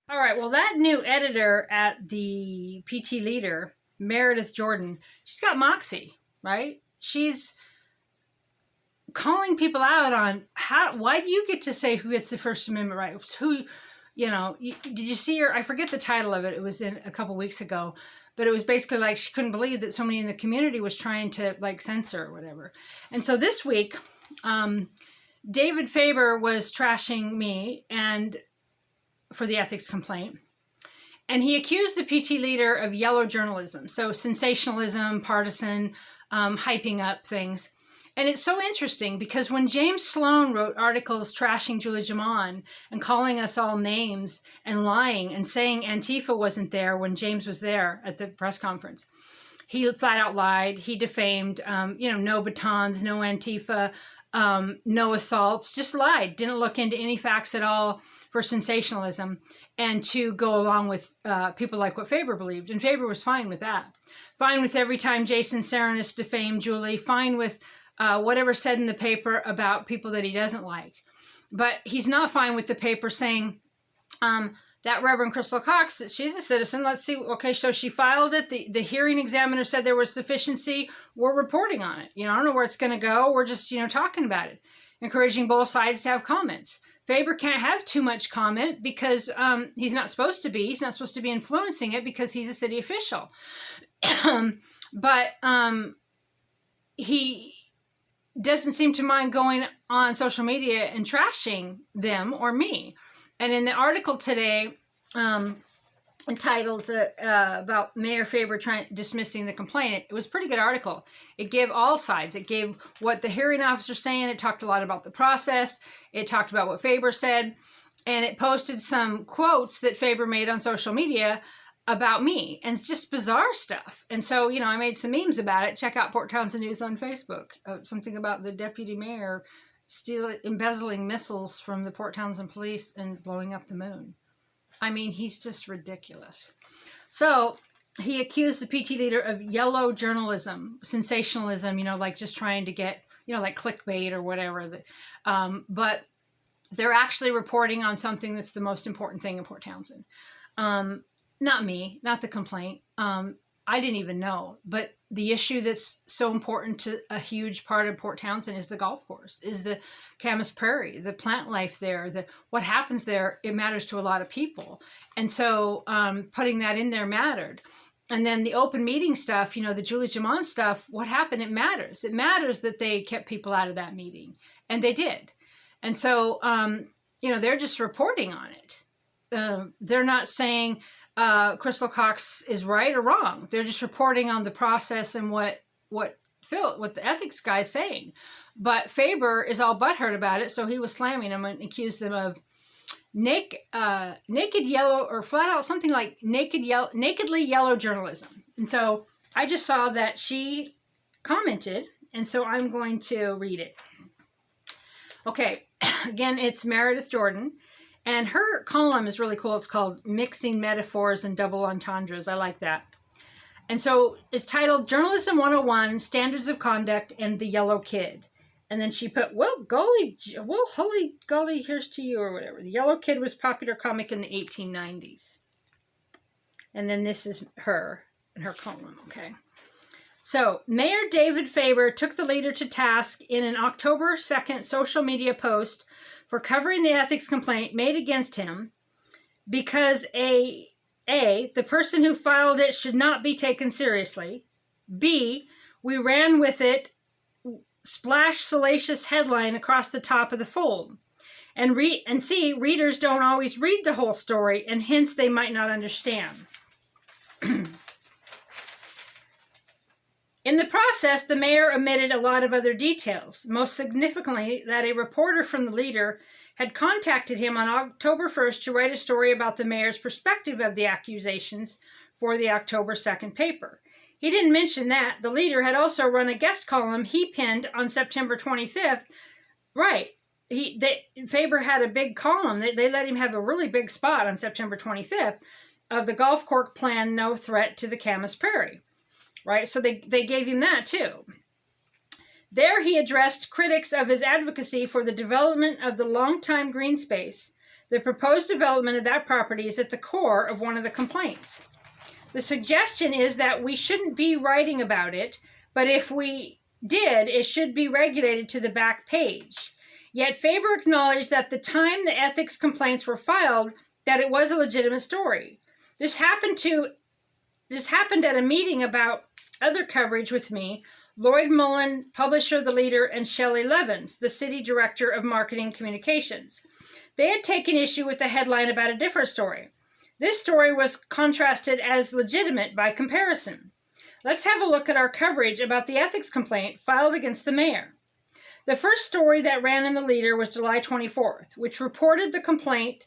All right. Well, that new editor at the PT Leader, Meredith Jordan, she's got Moxy, right? She's calling people out on why do you get to say who gets the First Amendment rights? Who, did you see her? I forget the title of it. It was in a couple weeks ago, but it was basically like she couldn't believe that somebody in the community was trying to like censor or whatever. And so this week, David Faber was trashing me and for the ethics complaint. And he accused the PT Leader of yellow journalism, so sensationalism, partisan, hyping up things. And it's so interesting because when James Sloan wrote articles trashing Julie Jaman and calling us all names and lying and saying Antifa wasn't there when James was there at the press conference, he flat out lied. He defamed, no batons, no Antifa, no assaults, just lied, didn't look into any facts at all for sensationalism and to go along with people like what Faber believed. And Faber was fine with that. Fine with every time Jason Saranis defamed Julie, fine with whatever said in the paper about people that he doesn't like. But he's not fine with the paper saying that Reverend Crystal Cox, she's a citizen. Let's see. Okay, so she filed it. The hearing examiner said there was sufficiency. We're reporting on it. I don't know where it's going to go. We're just, talking about it, encouraging both sides to have comments. Faber can't have too much comment because he's not supposed to be. He's not supposed to be influencing it because he's a city official. But he doesn't seem to mind going on social media and trashing them or me. And in the article today, entitled about Mayor Faber dismissing the complaint, it was a pretty good article. It gave all sides. It gave what the hearing officer's saying. It talked a lot about the process. It talked about what Faber said. And it posted some quotes that Faber made on social media about me, and it's just bizarre stuff. And so, I made some memes about it. Check out Port Townsend News on Facebook. Something about the deputy mayor embezzling missiles from the Port Townsend police and blowing up the moon. I mean, he's just ridiculous. So he accused the PT Leader of yellow journalism, sensationalism, like just trying to get, like clickbait or whatever. But they're actually reporting on something that's the most important thing in Port Townsend. Not me, not the complaint. I didn't even know. But the issue that's so important to a huge part of Port Townsend is the golf course, is the Camas Prairie, the plant life there, what happens there. It matters to a lot of people. And so putting that in there mattered. And then the open meeting stuff, the Julie Jaman stuff, what happened? It matters. It matters that they kept people out of that meeting. And they did. And so, they're just reporting on it. They're not saying Crystal Cox is right or wrong. They're just reporting on the process and what the ethics guy's saying. But Faber is all butthurt about it, so he was slamming them and accused them of naked yellow, or flat out something like nakedly yellow journalism. And so I just saw that she commented, and so I'm going to read it. Okay, again, it's Meredith Jordan. And her column is really cool. It's called Mixing Metaphors and Double Entendres. I like that. And so it's titled Journalism 101, Standards of Conduct and the Yellow Kid. And then she put, holy golly, here's to you, or whatever. The Yellow Kid was a popular comic in the 1890s. And then this is her and her column, okay? So Mayor David Faber took the leader to task in an October 2nd social media post for covering the ethics complaint made against him because A, the person who filed it should not be taken seriously. B, we ran with it, splash salacious headline across the top of the fold. And C, readers don't always read the whole story, and hence they might not understand. In the process, the mayor omitted a lot of other details, most significantly that a reporter from the Leader had contacted him on October 1st to write a story about the mayor's perspective of the accusations for the October 2nd paper. He didn't mention that. The Leader had also run a guest column he pinned on September 25th. Right. Faber had a big column. They let him have a really big spot on September 25th of the golf course plan, no threat to the Camas Prairie. Right, so they gave him that too. There he addressed critics of his advocacy for the development of the longtime green space The proposed development of that property is at the core of one of the complaints. The suggestion is that we shouldn't be writing about it, but if we did, it should be regulated to the back page. Yet Faber acknowledged that the time the ethics complaints were filed, that it was a legitimate story. This happened at a meeting about other coverage with me, Lloyd Mullen, publisher of The Leader, and Shelley Levins, the city director of marketing communications. They had taken issue with the headline about a different story. This story was contrasted as legitimate by comparison. Let's have a look at our coverage about the ethics complaint filed against the mayor. The first story that ran in The Leader was July 24th, which reported the complaint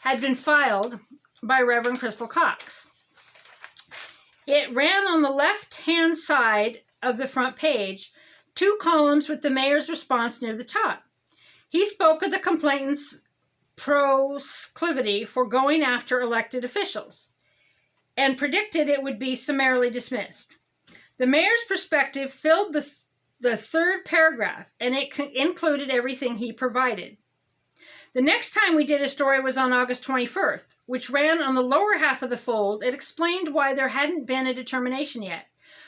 had been filed by Reverend Crystal Cox. It ran on the left-hand side of the front page, 2 columns with the mayor's response near the top. He spoke of the complainant's proclivity for going after elected officials and predicted it would be summarily dismissed. The mayor's perspective filled the third paragraph, and it included everything he provided. The next time we did a story was on August 21st, which ran on the lower half of the fold. It explained why there hadn't been a determination yet,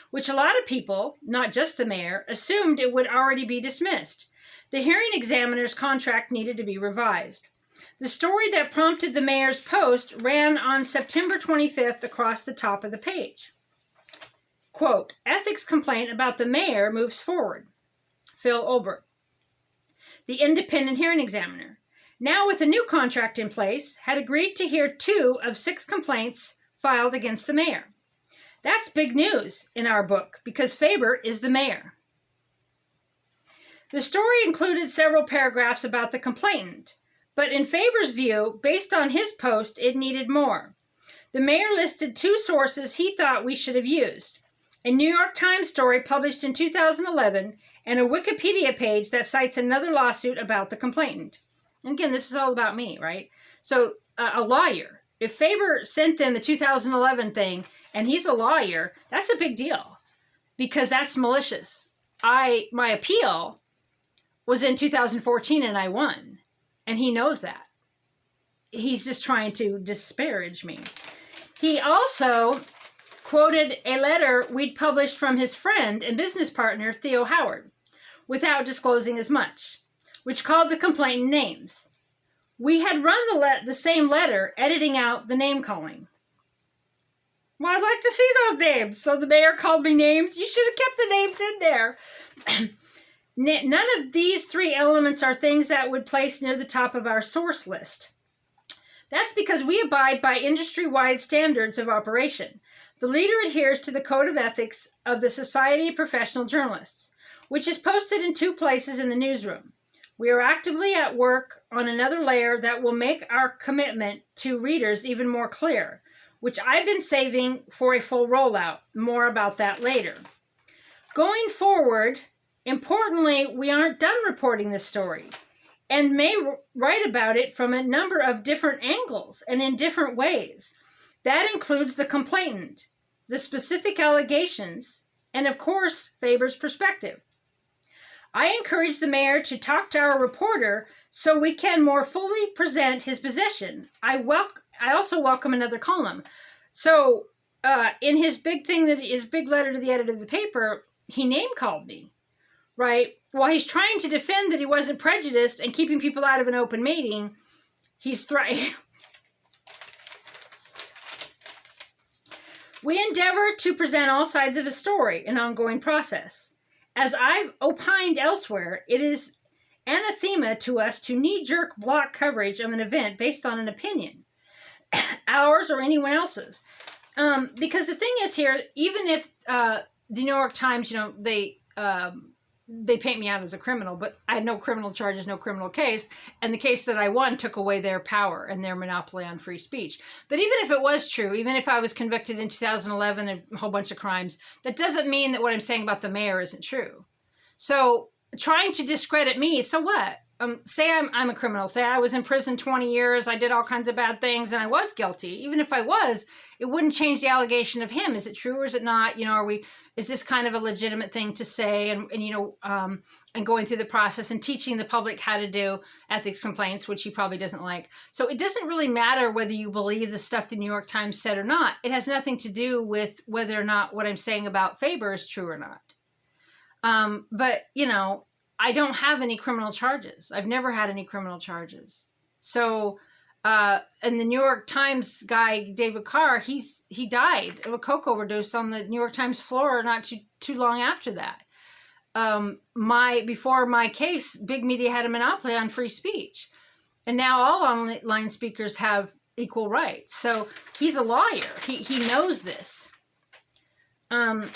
which a lot of people, not just the mayor, assumed it would already be dismissed. The hearing examiner's contract needed to be revised. The story that prompted the mayor's post ran on September 25th across the top of the page. Quote, ethics complaint about the mayor moves forward. Phil Olbert, the independent hearing examiner, now with a new contract in place, had agreed to hear 2 of 6 complaints filed against the mayor. That's big news in our book because Faber is the mayor. The story included several paragraphs about the complainant, but in Faber's view, based on his post, it needed more. The mayor listed 2 sources he thought we should have used: a New York Times story published in 2011 and a Wikipedia page that cites another lawsuit about the complainant. And again, this is all about me, right? So a lawyer, if Faber sent them the 2011 thing and he's a lawyer, that's a big deal because that's malicious. My appeal was in 2014 and I won. And he knows that. He's just trying to disparage me. He also quoted a letter we'd published from his friend and business partner, Theo Howard, without disclosing as much, which called the complainant names. We had run the same letter, editing out the name calling. Well, I'd like to see those names. So the mayor called me names. You should have kept the names in there. None of these 3 elements are things that would place near the top of our source list. That's because we abide by industry-wide standards of operation. The Leader adheres to the Code of Ethics of the Society of Professional Journalists, which is posted in 2 places in the newsroom. We are actively at work on another layer that will make our commitment to readers even more clear, which I've been saving for a full rollout. More about that later. Going forward, importantly, we aren't done reporting this story and may write about it from a number of different angles and in different ways. That includes the complainant, the specific allegations, and of course, Faber's perspective. I encourage the mayor to talk to our reporter so we can more fully present his position. I also welcome another column. So in his big letter to the editor of the paper, he name-called me. Right? While he's trying to defend that he wasn't prejudiced and keeping people out of an open meeting, he's We endeavor to present all sides of a story, an ongoing process. As I've opined elsewhere, it is anathema to us to knee-jerk block coverage of an event based on an opinion, ours or anyone else's. Because the thing is here, even if the New York Times, they paint me out as a criminal, but I had no criminal charges, no criminal case, and the case that I won took away their power and their monopoly on free speech. But even if it was true, even if I was convicted in 2011 of a whole bunch of crimes, that doesn't mean that what I'm saying about the mayor isn't true. So trying to discredit me, so what? say I'm a criminal, say I was in prison 20 years, I did all kinds of bad things, and I was guilty. Even if I was, it wouldn't change the allegation of him. Is it true or is it not? Is this kind of a legitimate thing to say? And going through the process and teaching the public how to do ethics complaints, which he probably doesn't like. So it doesn't really matter whether you believe the stuff the New York Times said or not. It has nothing to do with whether or not what I'm saying about Faber is true or not. But I don't have any criminal charges. I've never had any criminal charges. So, and the New York Times guy, David Carr, he died of a coke overdose on the New York Times floor not too long after that. Before my case, big media had a monopoly on free speech. And now all online speakers have equal rights. So he's a lawyer. He knows this. I'm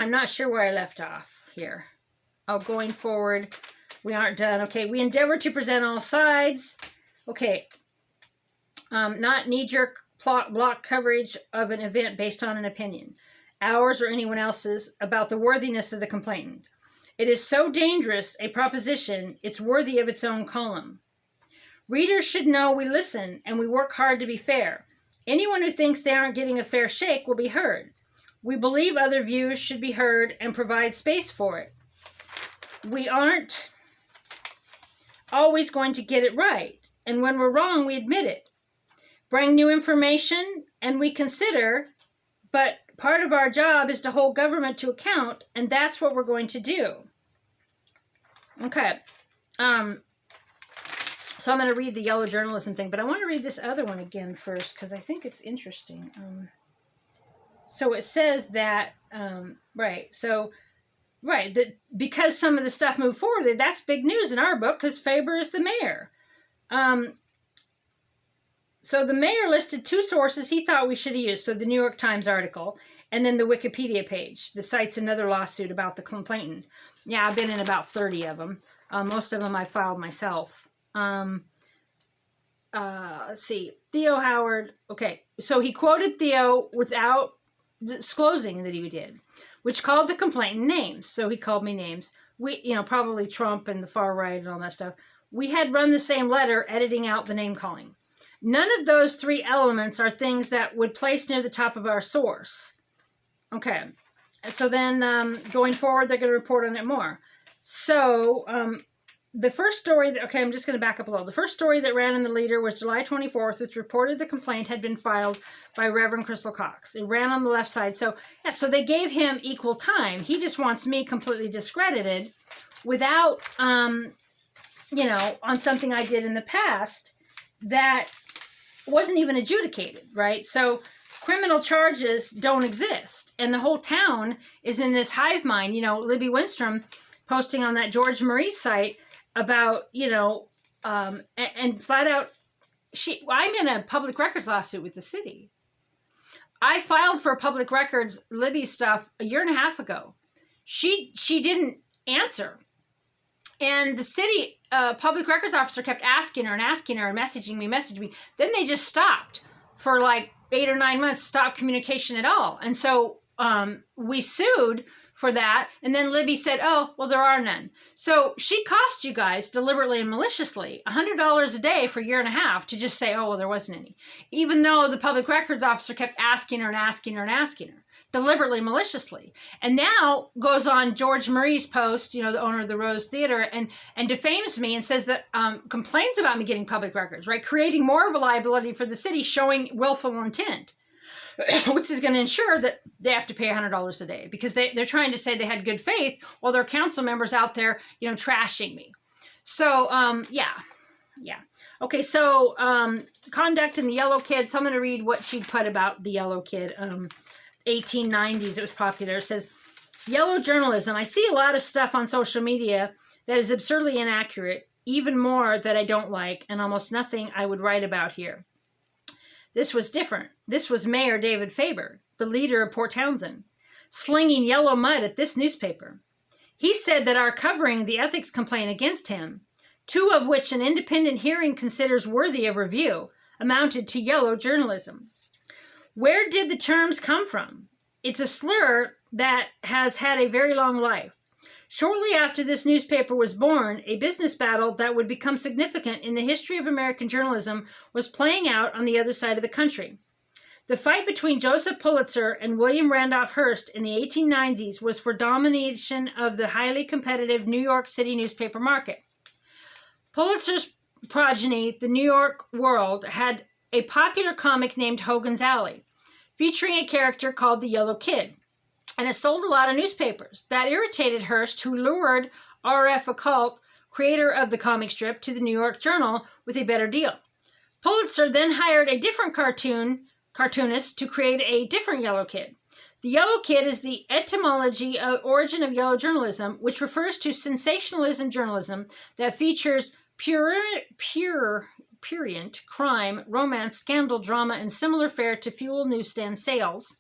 not sure where I left off here. Going forward, we aren't done. Okay, we endeavor to present all sides. Okay, not knee-jerk block coverage of an event based on an opinion, ours or anyone else's, about the worthiness of the complainant. It is so dangerous a proposition, it's worthy of its own column. Readers should know we listen and we work hard to be fair. Anyone who thinks they aren't getting a fair shake will be heard. We believe other views should be heard and provide space for it. We aren't always going to get it right, and when we're wrong, we admit it. Bring new information, and we consider, but part of our job is to hold government to account, and that's what we're going to do. Okay. So I'm going to read the yellow journalism thing, but I want to read this other one again first, because I think it's interesting. So it says that, that because some of the stuff moved forward, that's big news in our book because Faber is the mayor. So the mayor listed two sources he thought we should have used. So the New York Times article and then the Wikipedia page that cites another lawsuit about the complainant. Yeah, I've been in about 30 of them. Most of them I filed myself. Let's see. Theo Howard. Okay, so he quoted Theo without disclosing that he did, which called the complainant names. So he called me names. We, probably Trump and the far right and all that stuff. We had run the same letter, editing out the name calling. None of those three elements are things that would place near the top of our source. Okay. So then going forward, they're going to report on it more. So the first story, I'm just going to back up a little. The first story that ran in the Leader was July 24th, which reported the complaint had been filed by Reverend Crystal Cox. It ran on the left side. So they gave him equal time. He just wants me completely discredited without, on something I did in the past that wasn't even adjudicated, right? So criminal charges don't exist. And the whole town is in this hive mind. Libby Winstrom posting on that George Marie site about, and flat out, I'm in a public records lawsuit with the city. I filed for public records Libby stuff a year and a half ago. She didn't answer. And the city public records officer kept asking her and messaging me. Then they just stopped for like 8 or 9 months, stopped communication at all. And so we sued for that. And then Libby said, oh, well, there are none. So she cost you guys deliberately and maliciously $100 a day for a year and a half to just say, oh, well, there wasn't any. Even though the public records officer kept asking her, deliberately, maliciously. And now goes on George Marie's post, the owner of the Rose Theater, and defames me and says that, complains about me getting public records, right? Creating more of a liability for the city, showing willful intent, which is going to ensure that they have to pay $100 a day because they're trying to say they had good faith while their council members out there, trashing me. So, yeah. Okay, so conduct in the Yellow Kid. So I'm going to read what she put about the Yellow Kid. 1890s, it was popular. It says, yellow journalism. I see a lot of stuff on social media that is absurdly inaccurate, even more that I don't like, and almost nothing I would write about here. This was different. This was Mayor David Faber, the leader of Port Townsend, slinging yellow mud at this newspaper. He said that our covering the ethics complaint against him, 2 of which an independent hearing considers worthy of review, amounted to yellow journalism. Where did the terms come from? It's a slur that has had a very long life. Shortly after this newspaper was born, a business battle that would become significant in the history of American journalism was playing out on the other side of the country. The fight between Joseph Pulitzer and William Randolph Hearst in the 1890s was for domination of the highly competitive New York City newspaper market. Pulitzer's progeny, the New York World, had a popular comic named Hogan's Alley, featuring a character called the Yellow Kid, and it sold a lot of newspapers. That irritated Hearst, who lured R.F. Occult, creator of the comic strip, to the New York Journal with a better deal. Pulitzer then hired a different cartoonist to create a different Yellow Kid. The Yellow Kid is the etymology of origin of yellow journalism, which refers to sensationalism journalism that features prurient crime, romance, scandal, drama, and similar fare to fuel newsstand sales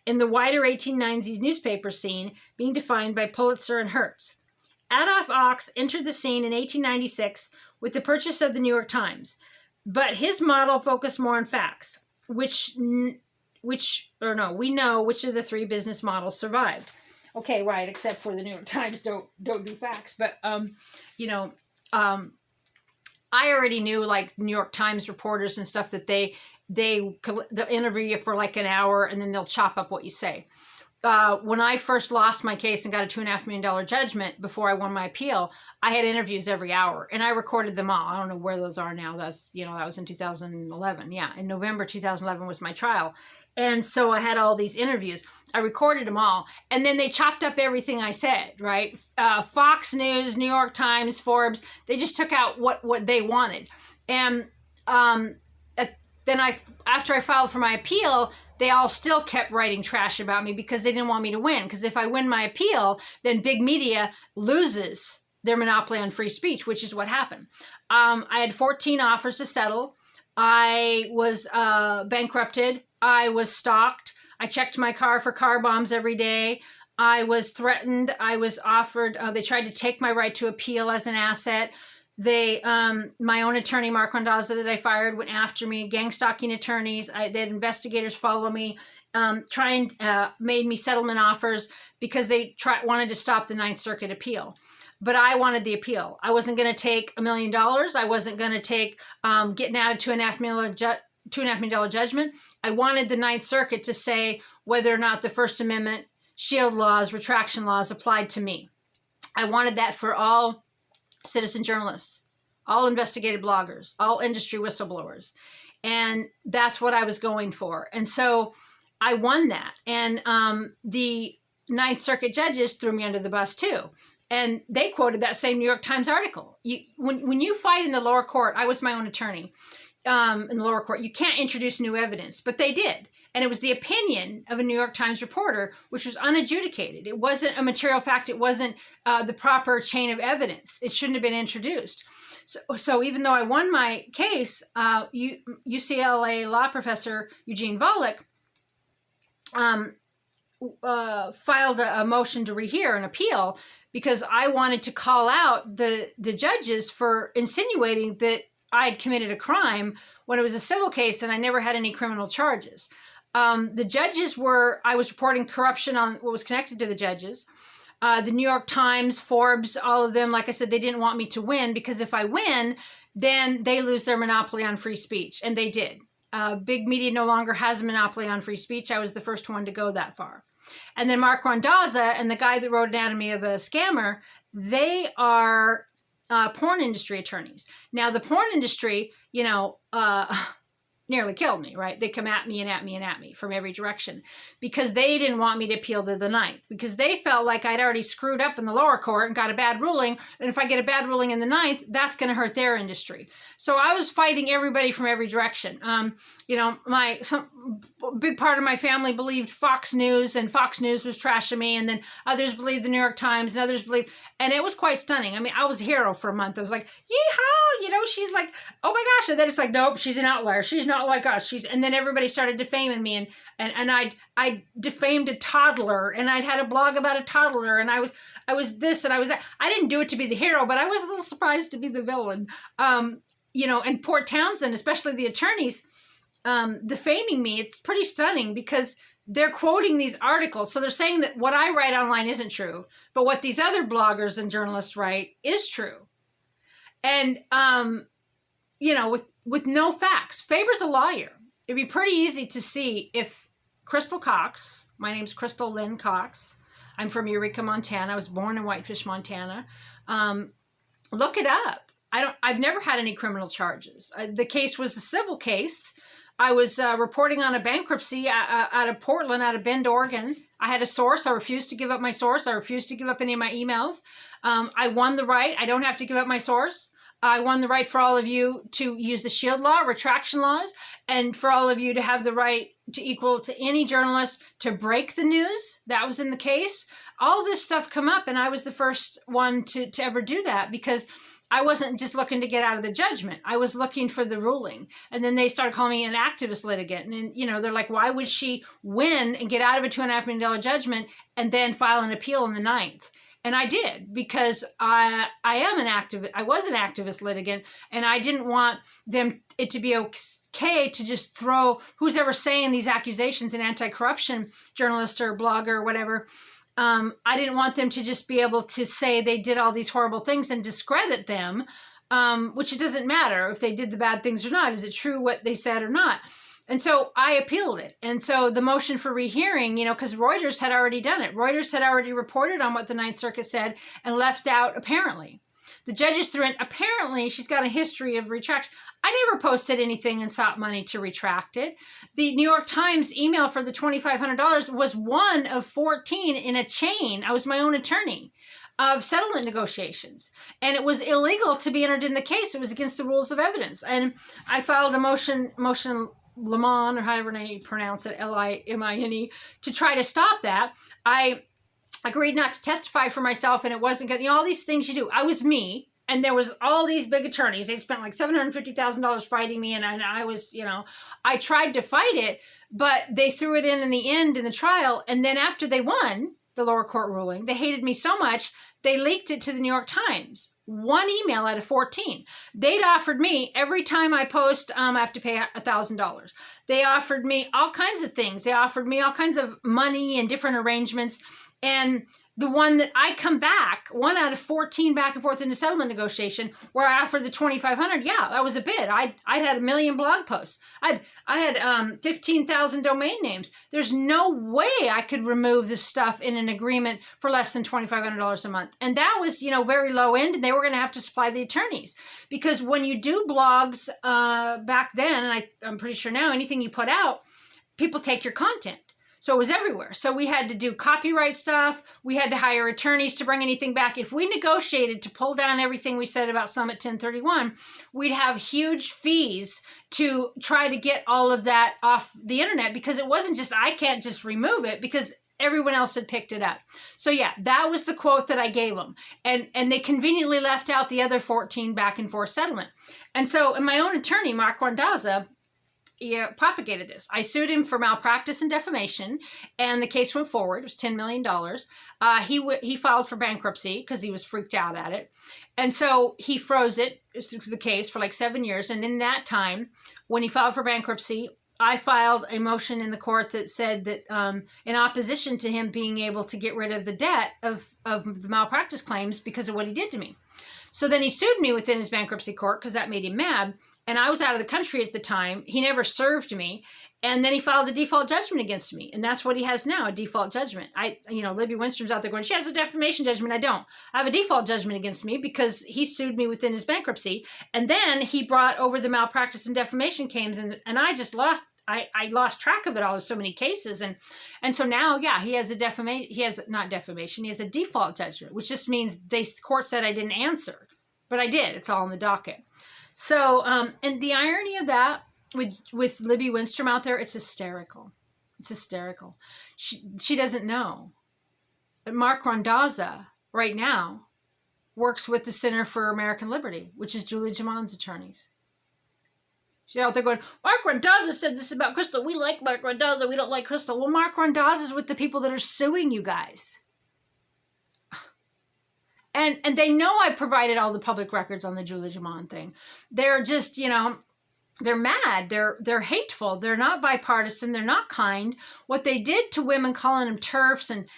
in the wider 1890s newspaper scene, being defined by Pulitzer and Hearst. Adolph Ox entered the scene in 1896 with the purchase of the New York Times, but his model focused more on facts, we know which of the three business models survived. Okay, right, except for the New York Times don't do facts, but I already knew, like, New York Times reporters and stuff, that they'll interview you for like an hour and then they'll chop up what you say. When I first lost my case and got a $2.5 million judgment before I won my appeal, I had interviews every hour and I recorded them all. I don't know where those are now. That was in 2011. Yeah, in November 2011 was my trial. And so I had all these interviews. I recorded them all. And then they chopped up everything I said, right? Fox News, New York Times, Forbes, they just took out what they wanted. And then after I filed for my appeal, they all still kept writing trash about me because they didn't want me to win. Because if I win my appeal, then big media loses their monopoly on free speech, which is what happened. I had 14 offers to settle. I was bankrupted. I was stalked. I checked my car for car bombs every day. I was threatened. I was offered, they tried to take my right to appeal as an asset. My own attorney, Mark Randazza, that I fired, went after me, gang stalking attorneys. They had investigators follow me, made me settlement offers because they wanted to stop the Ninth Circuit appeal. But I wanted the appeal. I wasn't going to take $1 million. I wasn't going to take getting out of $2.5 million judgment. I wanted the Ninth Circuit to say whether or not the First Amendment, shield laws, retraction laws applied to me. I wanted that for all citizen journalists, all investigative bloggers, all industry whistleblowers. And that's what I was going for. And so I won that. And the Ninth Circuit judges threw me under the bus too. And they quoted that same New York Times article. When you fight in the lower court, I was my own attorney in the lower court, you can't introduce new evidence, but they did. And it was the opinion of a New York Times reporter, which was unadjudicated. It wasn't a material fact. It wasn't the proper chain of evidence. It shouldn't have been introduced. So even though I won my case, UCLA law professor Eugene Volokh filed a motion to rehear an appeal because I wanted to call out the judges for insinuating that I had committed a crime when it was a civil case and I never had any criminal charges. The judges I was reporting corruption on what was connected to the judges. The New York Times, Forbes, all of them, like I said, they didn't want me to win because if I win, then they lose their monopoly on free speech. And they did. Big media no longer has a monopoly on free speech. I was the first one to go that far. And then Mark Randazza and the guy that wrote Anatomy of a Scammer, they are porn industry attorneys. Now, the porn industry, nearly killed me, right? They come at me and at me and at me from every direction because they didn't want me to appeal to the Ninth because they felt like I'd already screwed up in the lower court and got a bad ruling. And if I get a bad ruling in the Ninth, that's going to hurt their industry. So I was fighting everybody from every direction. Some big part of my family believed Fox News and Fox News was trashing me. And then others believed the New York Times and others believed, and it was quite stunning. I mean, I was a hero for a month. I was like, yeehaw, she's like, oh my gosh. And then it's like, nope, she's an outlier. She's not like us. And then everybody started defaming me and I defamed a toddler and I'd had a blog about a toddler and I was this and I was that. I didn't do it to be the hero, but I was a little surprised to be the villain. And Port Townsend, especially the attorneys, defaming me, it's pretty stunning because they're quoting these articles. So they're saying that what I write online isn't true, but what these other bloggers and journalists write is true. And, you know, with no facts. Faber's a lawyer. It'd be pretty easy to see if Crystal Cox, my name's Crystal Lynn Cox, I'm from Eureka, Montana. I was born in Whitefish, Montana. Look it up. I've never had any criminal charges. The case was a civil case. I was reporting on a bankruptcy out of Portland, out of Bend, Oregon. I had a source. I refused to give up my source. I refused to give up any of my emails. I won the right. I don't have to give up my source. I won the right for all of you to use the shield law, retraction laws, and for all of you to have the right to equal to any journalist to break the news. That was in the case. All this stuff come up, and I was the first one to ever do that, because I wasn't just looking to get out of the judgment. I was looking for the ruling. And then they started calling me an activist litigant. And, you know, they're like, why would she win and get out of a $2.5 million judgment and then file an appeal in the ninth? And I did, because I am an activist. I was an activist litigant, and I didn't want it to be okay to just throw who's ever saying these accusations, an anti-corruption journalist or blogger or whatever. I didn't want them to just be able to say they did all these horrible things and discredit them, which it doesn't matter if they did the bad things or not. Is it true what they said or not? And so I appealed it. And so the motion for rehearing, you know, because Reuters had already done it. Reuters had already reported on what the Ninth Circuit said and left out apparently. The judges threw in, apparently she's got a history of retraction. I never posted anything and sought money to retract it. The New York Times email for the $2,500 was one of 14 in a chain. I was my own attorney of settlement negotiations. And it was illegal to be entered in the case. It was against the rules of evidence. And I filed a motion Limon, or however you pronounce it, Limine, to try to stop that. I agreed not to testify for myself, and it wasn't good. You know, all these things you do. I was me, and there was all these big attorneys. They spent like $750,000 fighting me, and I was, you know, I tried to fight it, but they threw it in the end in the trial. And then after they won the lower court ruling, they hated me so much, they leaked it to the New York Times. One email out of 14. They'd offered me, every time I post, I have to pay $1,000. They offered me all kinds of things. They offered me all kinds of money and different arrangements. And the one that I come back, one out of 14 back and forth in the settlement negotiation, where I offered the $2,500, yeah, that was a bid. I'd had 1 million blog posts. I had 15,000 domain names. There's no way I could remove this stuff in an agreement for less than $2,500 a month. And that was, you know, very low end, and they were going to have to supply the attorneys. Because when you do blogs back then, and I'm pretty sure now, anything you put out, people take your content. So it was everywhere. So we had to do copyright stuff. We had to hire attorneys to bring anything back. If we negotiated to pull down everything we said about Summit 1031, we'd have huge fees to try to get all of that off the internet, because it wasn't just, I can't just remove it, because everyone else had picked it up. So yeah, that was the quote that I gave them. And they conveniently left out the other 14 back and forth settlement. And so, and my own attorney, Mark Randazza, propagated this. I sued him for malpractice and defamation, and the case went forward. It was $10 million. He filed for bankruptcy because he was freaked out at it. And so he froze the case for like 7 years. And in that time, when he filed for bankruptcy, I filed a motion in the court that said that in opposition to him being able to get rid of the debt of the malpractice claims because of what he did to me. So then he sued me within his bankruptcy court because that made him mad. And I was out of the country at the time. He never served me. And then he filed a default judgment against me. And that's what he has now, a default judgment. Libby Winstrom's out there going, she has a defamation judgment. I don't. I have a default judgment against me because he sued me within his bankruptcy. And then he brought over the malpractice and defamation claims. And I just lost, I lost track of it all. There's so many cases. And so now, yeah, he has a default judgment, which just means the court said I didn't answer. But I did. It's all in the docket. So, and the irony of that with Libby Winstrom out there, it's hysterical. It's hysterical. She doesn't know. But Mark Randazza right now works with the Center for American Liberty, which is Julie Jamon's attorneys. She's out there going, Mark Randazza said this about Crystal. We like Mark Randazza. We don't like Crystal. Well, Mark Randazza's with the people that are suing you guys. And they know I provided all the public records on the Julie Jamon thing. They're just, they're mad. They're hateful. They're not bipartisan. They're not kind. What they did to women, calling them TERFs and,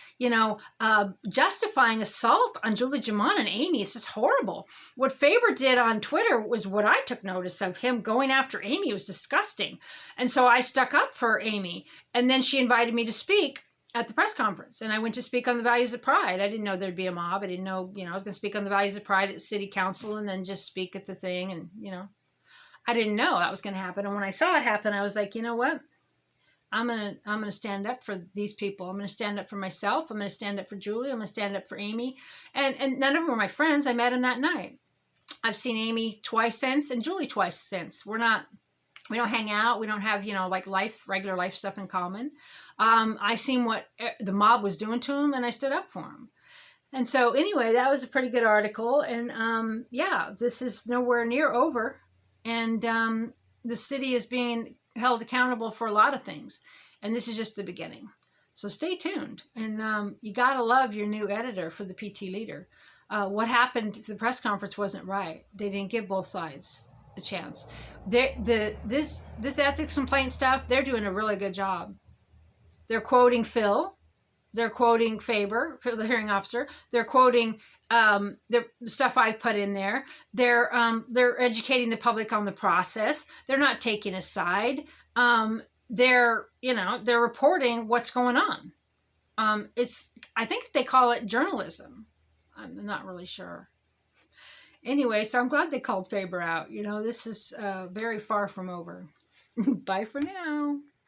justifying assault on Julie Jamon and Amy, it's just horrible. What Faber did on Twitter was what I took notice of. Him going after Amy was disgusting. And so I stuck up for Amy. And then she invited me to speak at the press conference, and I went to speak on the values of pride. I didn't know there'd be a mob. I didn't know, I was going to speak on the values of pride at city council and then just speak at the thing. And, I didn't know that was going to happen. And when I saw it happen, I was like, you know what? I'm going to stand up for these people. I'm going to stand up for myself. I'm going to stand up for Julie. I'm going to stand up for Amy. And none of them were my friends. I met them that night. I've seen Amy twice since and Julie twice since. We don't hang out. We don't have, regular life stuff in common. I seen what the mob was doing to them, and I stood up for them. And so anyway, that was a pretty good article. And this is nowhere near over. And the city is being held accountable for a lot of things. And this is just the beginning. So stay tuned. And you got to love your new editor for the PT Leader. What happened at the press conference wasn't right. They didn't give both sides a chance. This ethics complaint stuff, they're doing a really good job. They're quoting Phil. They're quoting Faber, the hearing officer. They're quoting the stuff I've put in there. They're educating the public on the process. They're not taking a side. They're reporting what's going on. I think they call it journalism. I'm not really sure. Anyway, so I'm glad they called Faber out. This is very far from over. Bye for now.